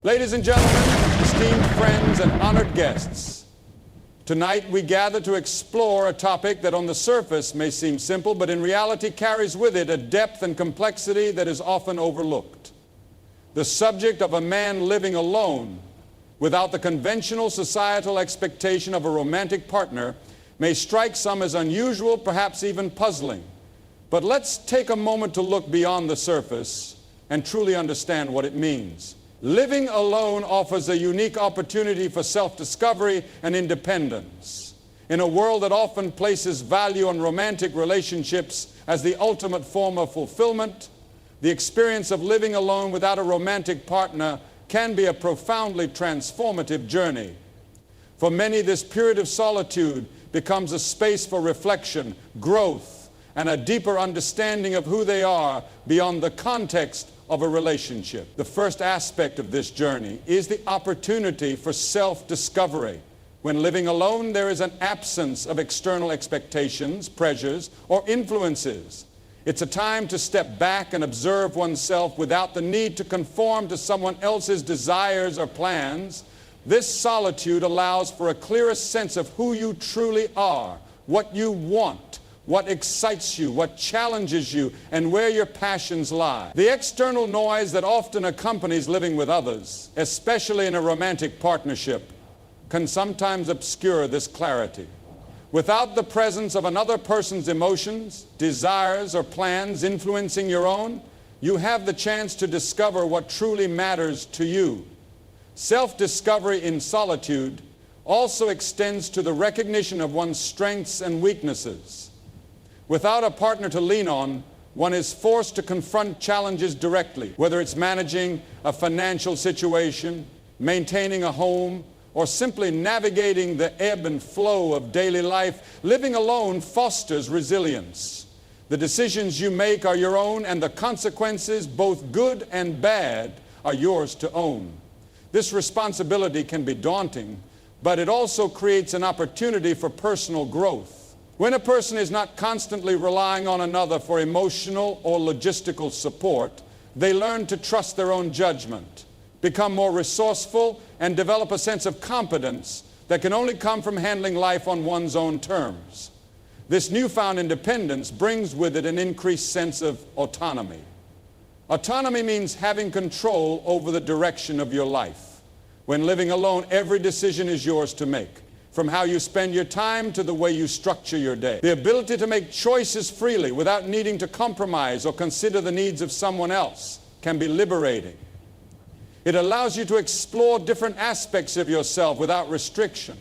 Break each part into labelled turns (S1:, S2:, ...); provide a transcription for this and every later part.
S1: Ladies and gentlemen, esteemed friends and honored guests, tonight we gather to explore a topic that on the surface may seem simple, but in reality carries with it a depth and complexity that is often overlooked. The subject of a man living alone without the conventional societal expectation of a romantic partner may strike some as unusual, perhaps even puzzling. But let's take a moment to look beyond the surface and truly understand what it means. Living alone offers a unique opportunity for self-discovery and independence. In a world that often places value on romantic relationships as the ultimate form of fulfillment, the experience of living alone without a romantic partner can be a profoundly transformative journey. For many, this period of solitude becomes a space for reflection, growth, and a deeper understanding of who they are beyond the context of a relationship. The first aspect of this journey is the opportunity for self-discovery. When living alone, there is an absence of external expectations, pressures, or influences. It's a time to step back and observe oneself without the need to conform to someone else's desires or plans. This solitude allows for a clearer sense of who you truly are, what you want, what excites you, what challenges you, and where your passions lie. The external noise that often accompanies living with others, especially in a romantic partnership, can sometimes obscure this clarity. Without the presence of another person's emotions, desires, or plans influencing your own, you have the chance to discover what truly matters to you. Self-discovery in solitude also extends to the recognition of one's strengths and weaknesses. Without a partner to lean on, one is forced to confront challenges directly, whether it's managing a financial situation, maintaining a home, or simply navigating the ebb and flow of daily life. Living alone fosters resilience. The decisions you make are your own, and the consequences, both good and bad, are yours to own. This responsibility can be daunting, but it also creates an opportunity for personal growth. When a person is not constantly relying on another for emotional or logistical support, they learn to trust their own judgment, become more resourceful, and develop a sense of competence that can only come from handling life on one's own terms. This newfound independence brings with it an increased sense of autonomy. Autonomy means having control over the direction of your life. When living alone, every decision is yours to make, from how you spend your time to the way you structure your day. The ability to make choices freely without needing to compromise or consider the needs of someone else can be liberating. It allows you to explore different aspects of yourself without restriction.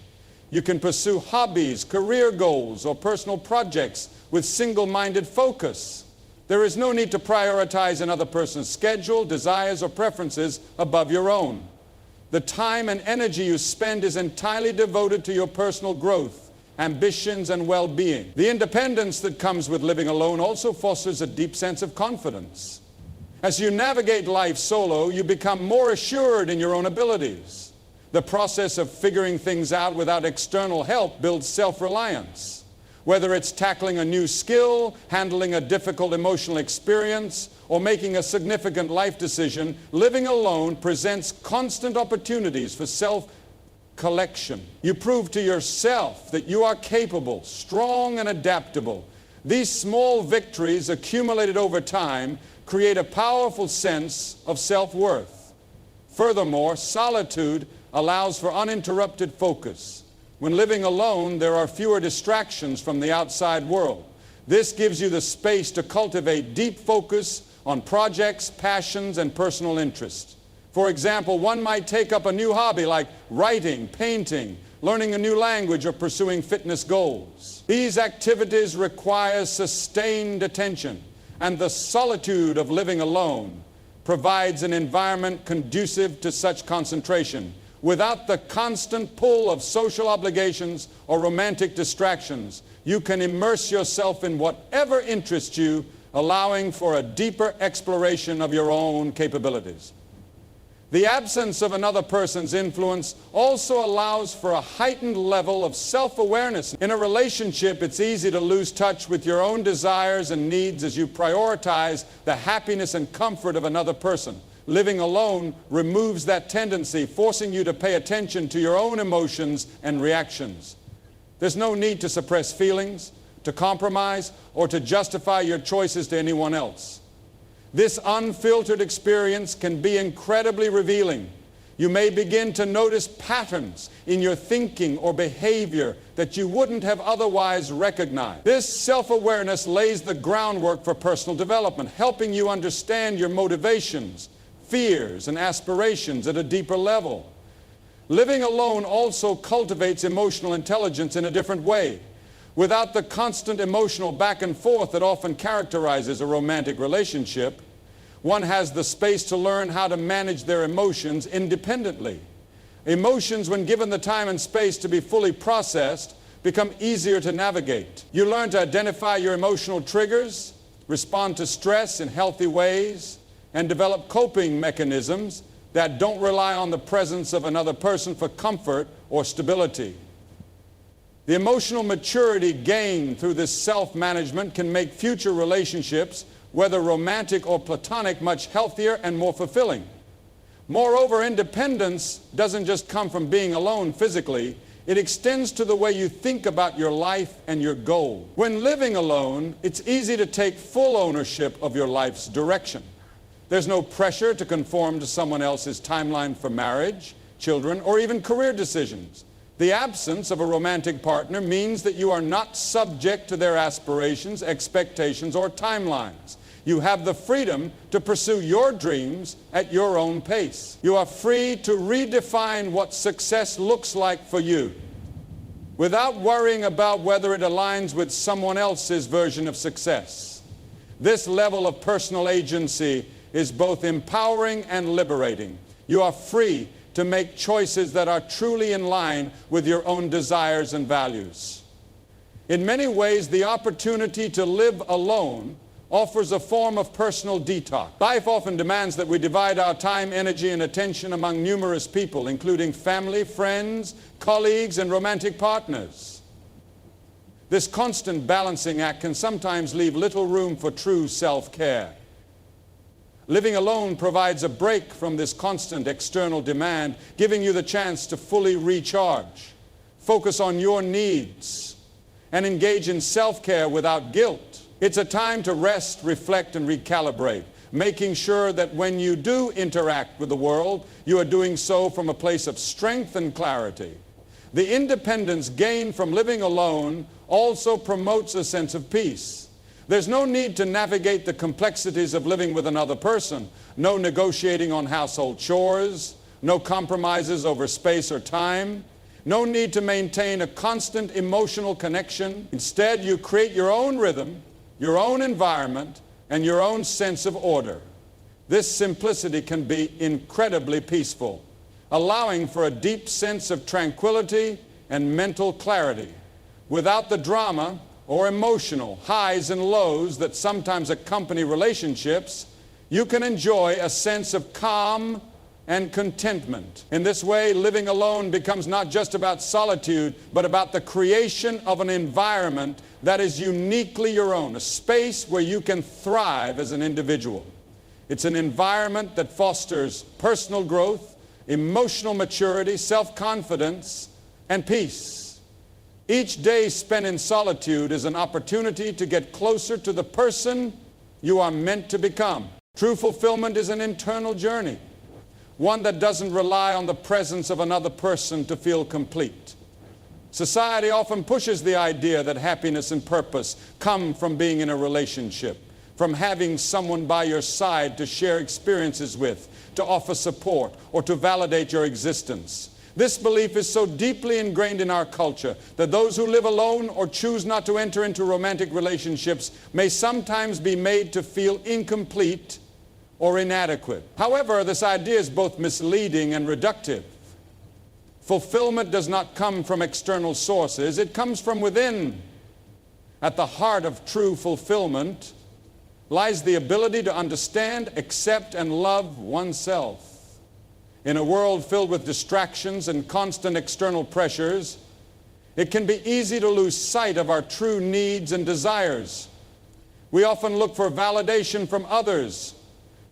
S1: You can pursue hobbies, career goals, or personal projects with single-minded focus. There is no need to prioritize another person's schedule, desires, or preferences above your own. The time and energy you spend is entirely devoted to your personal growth, ambitions, and well-being. The independence that comes with living alone also fosters a deep sense of confidence. As you navigate life solo, you become more assured in your own abilities. The process of figuring things out without external help builds self-reliance. Whether it's tackling a new skill, handling a difficult emotional experience, or making a significant life decision, living alone presents constant opportunities for self-collection. You prove to yourself that you are capable, strong, and adaptable. These small victories accumulated over time create a powerful sense of self-worth. Furthermore, solitude allows for uninterrupted focus. When living alone, there are fewer distractions from the outside world. This gives you the space to cultivate deep focus on projects, passions, and personal interests. For example, one might take up a new hobby like writing, painting, learning a new language, or pursuing fitness goals. These activities require sustained attention, and the solitude of living alone provides an environment conducive to such concentration. Without the constant pull of social obligations or romantic distractions, you can immerse yourself in whatever interests you, allowing for a deeper exploration of your own capabilities. The absence of another person's influence also allows for a heightened level of self-awareness. In a relationship, it's easy to lose touch with your own desires and needs as you prioritize the happiness and comfort of another person. Living alone removes that tendency, forcing you to pay attention to your own emotions and reactions. There's no need to suppress feelings, to compromise, or to justify your choices to anyone else. This unfiltered experience can be incredibly revealing. You may begin to notice patterns in your thinking or behavior that you wouldn't have otherwise recognized. This self-awareness lays the groundwork for personal development, helping you understand your motivations, fears, and aspirations at a deeper level. Living alone also cultivates emotional intelligence in a different way. Without the constant emotional back and forth that often characterizes a romantic relationship, one has the space to learn how to manage their emotions independently. Emotions, when given the time and space to be fully processed, become easier to navigate. You learn to identify your emotional triggers, respond to stress in healthy ways, and develop coping mechanisms that don't rely on the presence of another person for comfort or stability. The emotional maturity gained through this self-management can make future relationships, whether romantic or platonic, much healthier and more fulfilling. Moreover, independence doesn't just come from being alone physically, it extends to the way you think about your life and your goal. When living alone, it's easy to take full ownership of your life's direction. There's no pressure to conform to someone else's timeline for marriage, children, or even career decisions. The absence of a romantic partner means that you are not subject to their aspirations, expectations, or timelines. You have the freedom to pursue your dreams at your own pace. You are free to redefine what success looks like for you without worrying about whether it aligns with someone else's version of success. This level of personal agency is both empowering and liberating. You are free to make choices that are truly in line with your own desires and values. In many ways, the opportunity to live alone offers a form of personal detox. Life often demands that we divide our time, energy, and attention among numerous people, including family, friends, colleagues, and romantic partners. This constant balancing act can sometimes leave little room for true self-care. Living alone provides a break from this constant external demand, giving you the chance to fully recharge, focus on your needs, and engage in self-care without guilt. It's a time to rest, reflect, and recalibrate, making sure that when you do interact with the world, you are doing so from a place of strength and clarity. The independence gained from living alone also promotes a sense of peace. There's no need to navigate the complexities of living with another person. No negotiating on household chores, no compromises over space or time, no need to maintain a constant emotional connection. Instead, you create your own rhythm, your own environment, and your own sense of order. This simplicity can be incredibly peaceful, allowing for a deep sense of tranquility and mental clarity. Without the drama or emotional highs and lows that sometimes accompany relationships, you can enjoy a sense of calm and contentment. In this way, living alone becomes not just about solitude, but about the creation of an environment that is uniquely your own, a space where you can thrive as an individual. It's an environment that fosters personal growth, emotional maturity, self-confidence, and peace. Each day spent in solitude is an opportunity to get closer to the person you are meant to become. True fulfillment is an internal journey, one that doesn't rely on the presence of another person to feel complete. Society often pushes the idea that happiness and purpose come from being in a relationship, from having someone by your side to share experiences with, to offer support, or to validate your existence. This belief is so deeply ingrained in our culture that those who live alone or choose not to enter into romantic relationships may sometimes be made to feel incomplete or inadequate. However, this idea is both misleading and reductive. Fulfillment does not come from external sources, it comes from within. At the heart of true fulfillment lies the ability to understand, accept, and love oneself. In a world filled with distractions and constant external pressures, it can be easy to lose sight of our true needs and desires. We often look for validation from others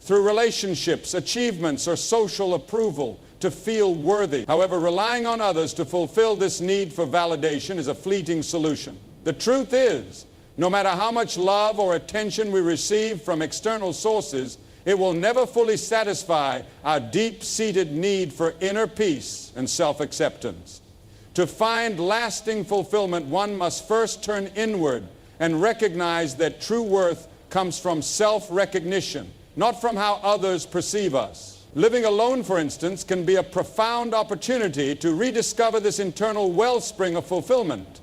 S1: through relationships, achievements, or social approval to feel worthy. However, relying on others to fulfill this need for validation is a fleeting solution. The truth is, no matter how much love or attention we receive from external sources, it will never fully satisfy our deep-seated need for inner peace and self-acceptance. To find lasting fulfillment, one must first turn inward and recognize that true worth comes from self-recognition, not from how others perceive us. Living alone, for instance, can be a profound opportunity to rediscover this internal wellspring of fulfillment.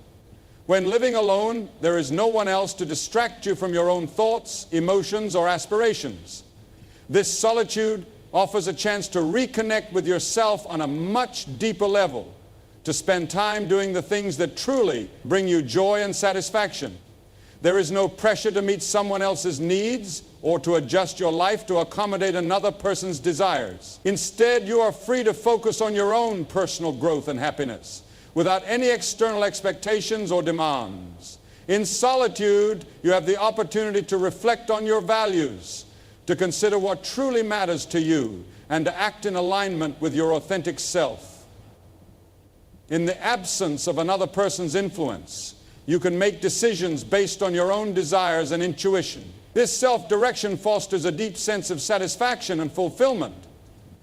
S1: When living alone, there is no one else to distract you from your own thoughts, emotions, or aspirations. This solitude offers a chance to reconnect with yourself on a much deeper level, to spend time doing the things that truly bring you joy and satisfaction. There is no pressure to meet someone else's needs or to adjust your life to accommodate another person's desires. Instead, you are free to focus on your own personal growth and happiness without any external expectations or demands. In solitude, you have the opportunity to reflect on your values, to consider what truly matters to you, and to act in alignment with your authentic self. In the absence of another person's influence, you can make decisions based on your own desires and intuition. This self-direction fosters a deep sense of satisfaction and fulfillment,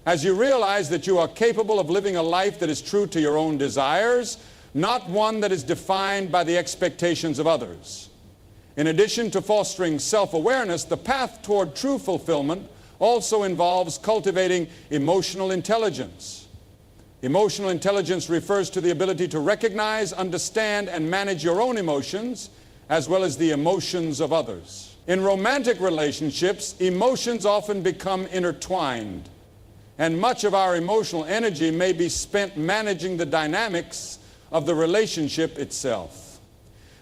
S1: as you realize that you are capable of living a life that is true to your own desires, not one that is defined by the expectations of others. In addition to fostering self-awareness, the path toward true fulfillment also involves cultivating emotional intelligence. Emotional intelligence refers to the ability to recognize, understand, and manage your own emotions, as well as the emotions of others. In romantic relationships, emotions often become intertwined, and much of our emotional energy may be spent managing the dynamics of the relationship itself.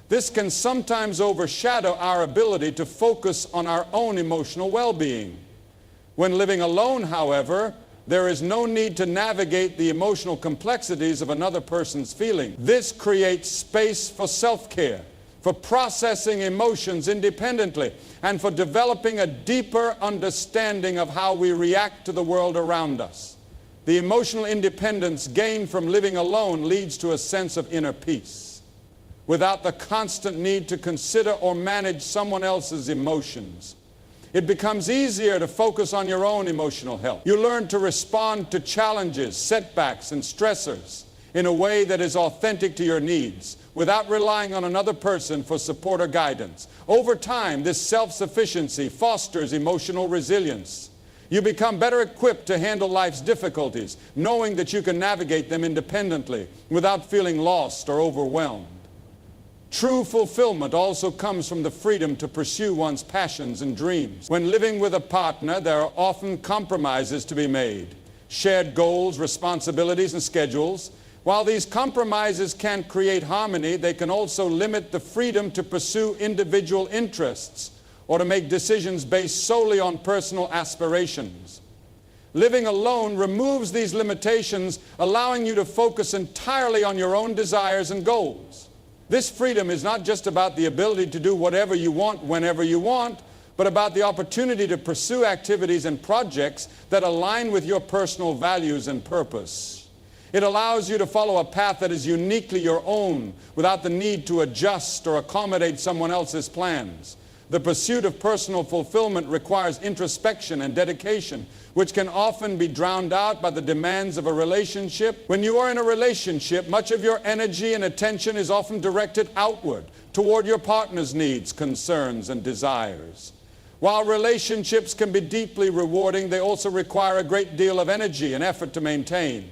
S1: This can sometimes overshadow our ability to focus on our own emotional well-being. When living alone, however, there is no need to navigate the emotional complexities of another person's feelings. This creates space for self-care, for processing emotions independently, and for developing a deeper understanding of how we react to the world around us. The emotional independence gained from living alone leads to a sense of inner peace, without the constant need to consider or manage someone else's emotions. It becomes easier to focus on your own emotional health. You learn to respond to challenges, setbacks, and stressors in a way that is authentic to your needs, without relying on another person for support or guidance. Over time, this self-sufficiency fosters emotional resilience. You become better equipped to handle life's difficulties, knowing that you can navigate them independently without feeling lost or overwhelmed. True fulfillment also comes from the freedom to pursue one's passions and dreams. When living with a partner, there are often compromises to be made, shared goals, responsibilities, and schedules. While these compromises can create harmony, they can also limit the freedom to pursue individual interests or to make decisions based solely on personal aspirations. Living alone removes these limitations, allowing you to focus entirely on your own desires and goals. This freedom is not just about the ability to do whatever you want whenever you want, but about the opportunity to pursue activities and projects that align with your personal values and purpose. It allows you to follow a path that is uniquely your own, without the need to adjust or accommodate someone else's plans. The pursuit of personal fulfillment requires introspection and dedication, which can often be drowned out by the demands of a relationship. When you are in a relationship, much of your energy and attention is often directed outward, toward your partner's needs, concerns, and desires. While relationships can be deeply rewarding, they also require a great deal of energy and effort to maintain.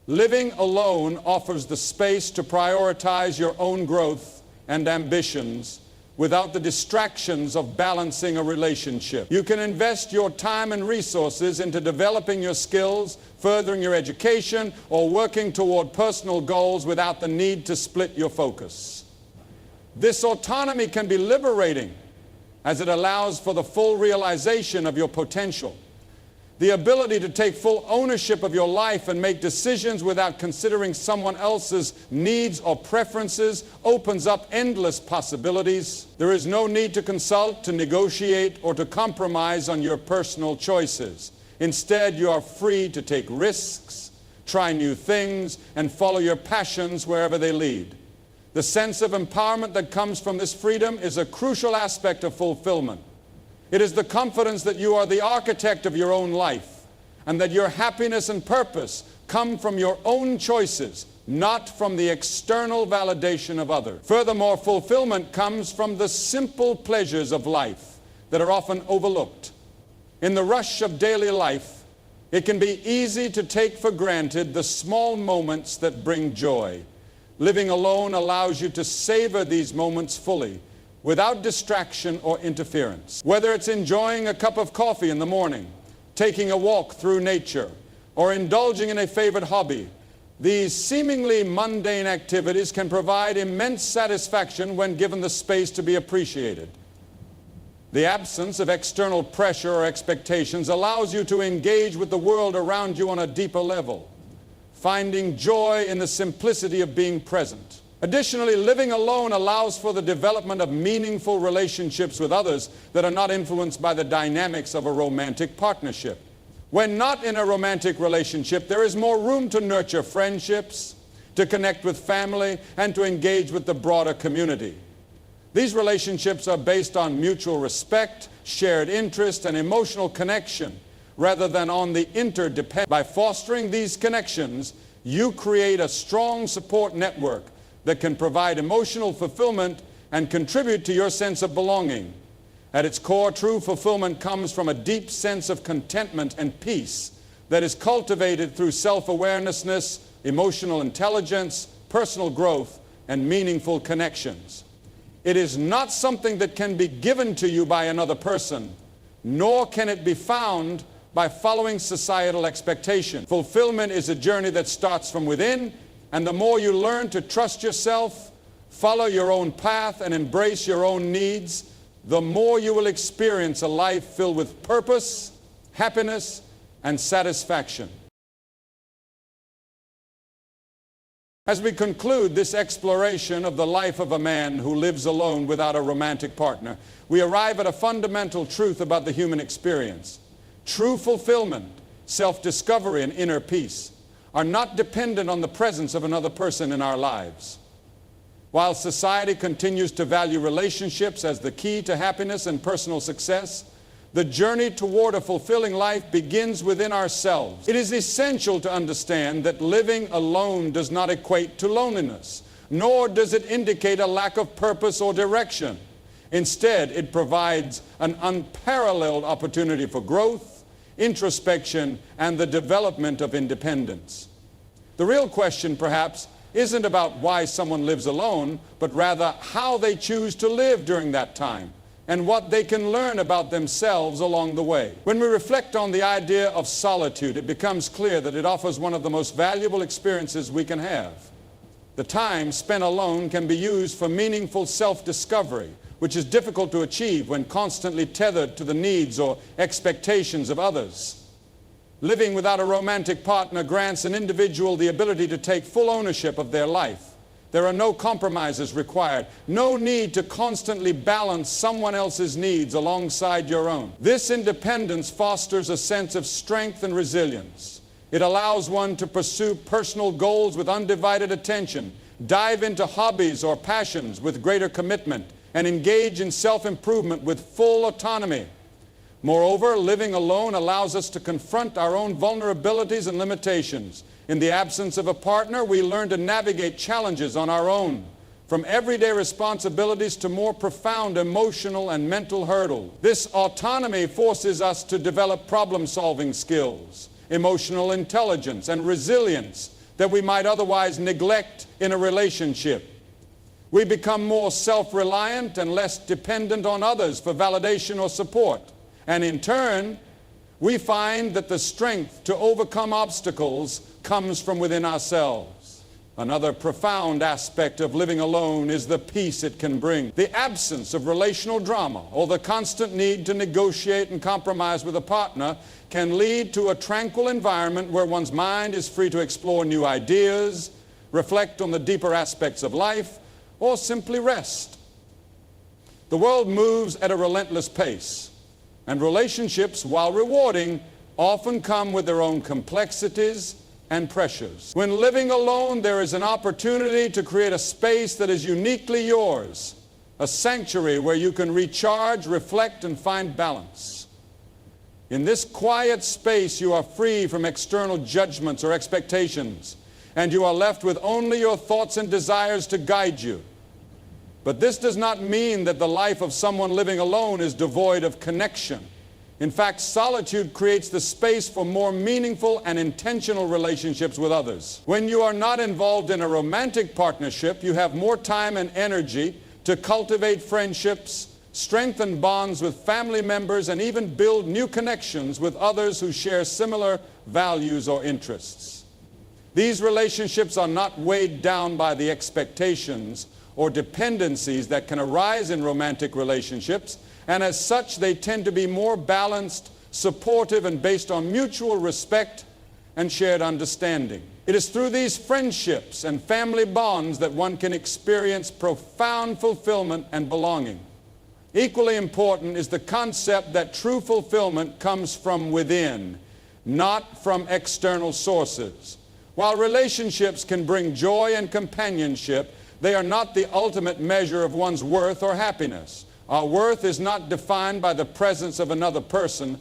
S1: Living alone offers the space to prioritize your own growth and ambitions without the distractions of balancing a relationship. You can invest your time and resources into developing your skills, furthering your education, or working toward personal goals without the need to split your focus. This autonomy can be liberating, as it allows for the full realization of your potential. The ability to take full ownership of your life and make decisions without considering someone else's needs or preferences opens up endless possibilities. There is no need to consult, to negotiate, or to compromise on your personal choices. Instead, you are free to take risks, try new things, and follow your passions wherever they lead. The sense of empowerment that comes from this freedom is a crucial aspect of fulfillment. It is the confidence that you are the architect of your own life and that your happiness and purpose come from your own choices, not from the external validation of others. Furthermore, fulfillment comes from the simple pleasures of life that are often overlooked. In the rush of daily life, it can be easy to take for granted the small moments that bring joy. Living alone allows you to savor these moments fully, without distraction or interference. Whether it's enjoying a cup of coffee in the morning, taking a walk through nature, or indulging in a favorite hobby, these seemingly mundane activities can provide immense satisfaction when given the space to be appreciated. The absence of external pressure or expectations allows you to engage with the world around you on a deeper level, finding joy in the simplicity of being present. Additionally, living alone allows for the development of meaningful relationships with others that are not influenced by the dynamics of a romantic partnership. When not in a romantic relationship, there is more room to nurture friendships, to connect with family, and to engage with the broader community. These relationships are based on mutual respect, shared interest, and emotional connection, rather than on the interdependence. By fostering these connections, you create a strong support network that can provide emotional fulfillment and contribute to your sense of belonging. At its core, true fulfillment comes from a deep sense of contentment and peace that is cultivated through self-awareness, emotional intelligence, personal growth, and meaningful connections. It is not something that can be given to you by another person, nor can it be found by following societal expectation. Fulfillment is a journey that starts from within, and the more you learn to trust yourself, follow your own path, and embrace your own needs, the more you will experience a life filled with purpose, happiness, and satisfaction. As we conclude this exploration of the life of a man who lives alone without a romantic partner, we arrive at a fundamental truth about the human experience. True fulfillment, self-discovery, and inner peace are not dependent on the presence of another person in our lives. While society continues to value relationships as the key to happiness and personal success, the journey toward a fulfilling life begins within ourselves. It is essential to understand that living alone does not equate to loneliness, nor does it indicate a lack of purpose or direction. Instead, it provides an unparalleled opportunity for growth, introspection, and the development of independence. The real question, perhaps, isn't about why someone lives alone, but rather how they choose to live during that time and what they can learn about themselves along the way. When we reflect on the idea of solitude, it becomes clear that it offers one of the most valuable experiences we can have. The time spent alone can be used for meaningful self-discovery, which is difficult to achieve when constantly tethered to the needs or expectations of others. Living without a romantic partner grants an individual the ability to take full ownership of their life. There are no compromises required, no need to constantly balance someone else's needs alongside your own. This independence fosters a sense of strength and resilience. It allows one to pursue personal goals with undivided attention, dive into hobbies or passions with greater commitment, and engage in self-improvement with full autonomy. Moreover, living alone allows us to confront our own vulnerabilities and limitations. In the absence of a partner, we learn to navigate challenges on our own, from everyday responsibilities to more profound emotional and mental hurdles. This autonomy forces us to develop problem-solving skills, emotional intelligence, and resilience that we might otherwise neglect in a relationship. We become more self-reliant and less dependent on others for validation or support. And in turn, we find that the strength to overcome obstacles comes from within ourselves. Another profound aspect of living alone is the peace it can bring. The absence of relational drama or the constant need to negotiate and compromise with a partner can lead to a tranquil environment where one's mind is free to explore new ideas, reflect on the deeper aspects of life, or simply rest. The world moves at a relentless pace, and relationships, while rewarding, often come with their own complexities and pressures. When living alone, there is an opportunity to create a space that is uniquely yours, a sanctuary where you can recharge, reflect, and find balance. In this quiet space, you are free from external judgments or expectations, and you are left with only your thoughts and desires to guide you. But this does not mean that the life of someone living alone is devoid of connection. In fact, solitude creates the space for more meaningful and intentional relationships with others. When you are not involved in a romantic partnership, you have more time and energy to cultivate friendships, strengthen bonds with family members, and even build new connections with others who share similar values or interests. These relationships are not weighed down by the expectations or dependencies that can arise in romantic relationships, and as such, they tend to be more balanced, supportive, and based on mutual respect and shared understanding. It is through these friendships and family bonds that one can experience profound fulfillment and belonging. Equally important is the concept that true fulfillment comes from within, not from external sources. While relationships can bring joy and companionship, they are not the ultimate measure of one's worth or happiness. Our worth is not defined by the presence of another person,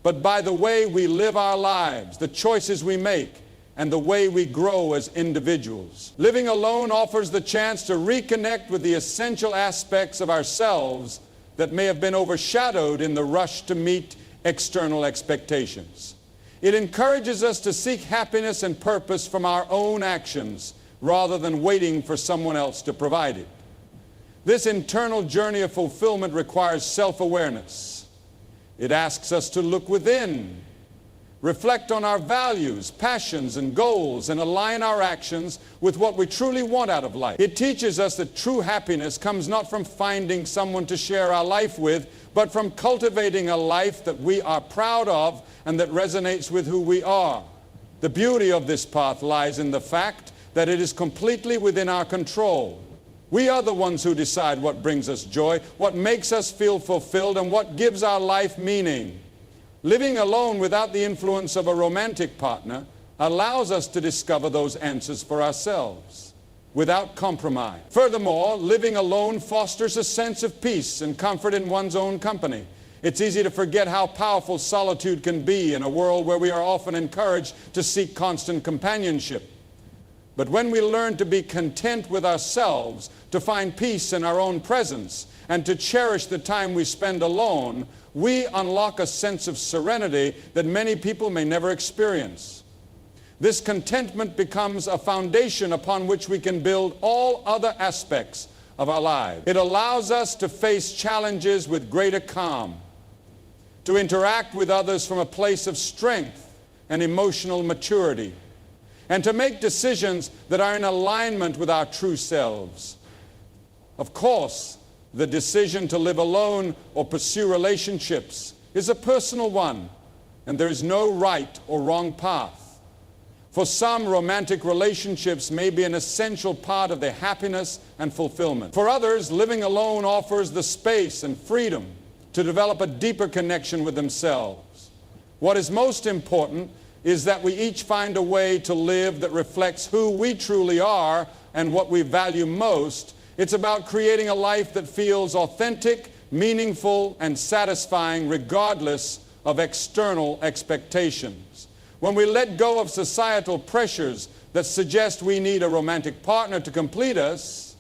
S1: but by the way we live our lives, the choices we make, and the way we grow as individuals. Living alone offers the chance to reconnect with the essential aspects of ourselves that may have been overshadowed in the rush to meet external expectations. It encourages us to seek happiness and purpose from our own actions rather than waiting for someone else to provide it. This internal journey of fulfillment requires self-awareness. It asks us to look within, reflect on our values, passions, and goals, and align our actions with what we truly want out of life. It teaches us that true happiness comes not from finding someone to share our life with, but from cultivating a life that we are proud of and that resonates with who we are. The beauty of this path lies in the fact that it is completely within our control. We are the ones who decide what brings us joy, what makes us feel fulfilled, and what gives our life meaning. Living alone without the influence of a romantic partner allows us to discover those answers for ourselves without compromise. Furthermore, living alone fosters a sense of peace and comfort in one's own company. It's easy to forget how powerful solitude can be in a world where we are often encouraged to seek constant companionship. But when we learn to be content with ourselves, to find peace in our own presence, and to cherish the time we spend alone, we unlock a sense of serenity that many people may never experience. This contentment becomes a foundation upon which we can build all other aspects of our lives. It allows us to face challenges with greater calm, to interact with others from a place of strength and emotional maturity, and to make decisions that are in alignment with our true selves. Of course, the decision to live alone or pursue relationships is a personal one, and there is no right or wrong path. For some, romantic relationships may be an essential part of their happiness and fulfillment. For others, living alone offers the space and freedom to develop a deeper connection with themselves. What is most important is that we each find a way to live that reflects who we truly are and what we value most. It's about creating a life that feels authentic, meaningful, and satisfying regardless of external expectations. When we let go of societal pressures that suggest we need a romantic partner to complete us,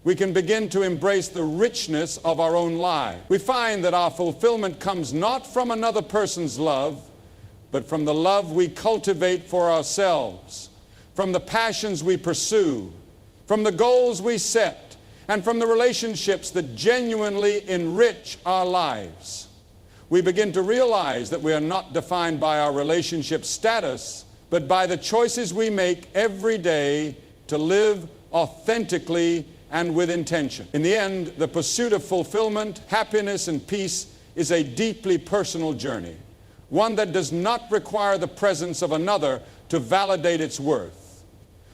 S1: we can begin to embrace the richness of our own lives. We find that our fulfillment comes not from another person's love, but from the love we cultivate for ourselves, from the passions we pursue, from the goals we set, and from the relationships that genuinely enrich our lives. We begin to realize that we are not defined by our relationship status, but by the choices we make every day to live authentically and with intention. In the end, the pursuit of fulfillment, happiness, and peace is a deeply personal journey, one that does not require the presence of another to validate its worth.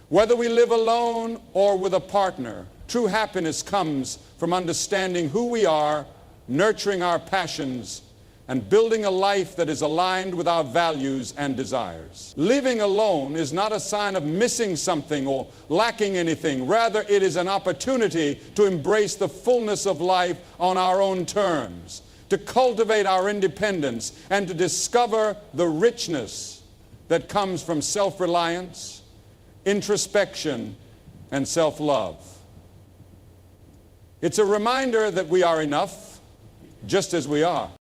S1: Whether we live alone or with a partner, true happiness comes from understanding who we are, nurturing our passions, and building a life that is aligned with our values and desires. Living alone is not a sign of missing something or lacking anything. Rather, it is an opportunity to embrace the fullness of life on our own terms, to cultivate our independence, and to discover the richness that comes from self-reliance, introspection, and self-love. It's a reminder that we are enough just as we are.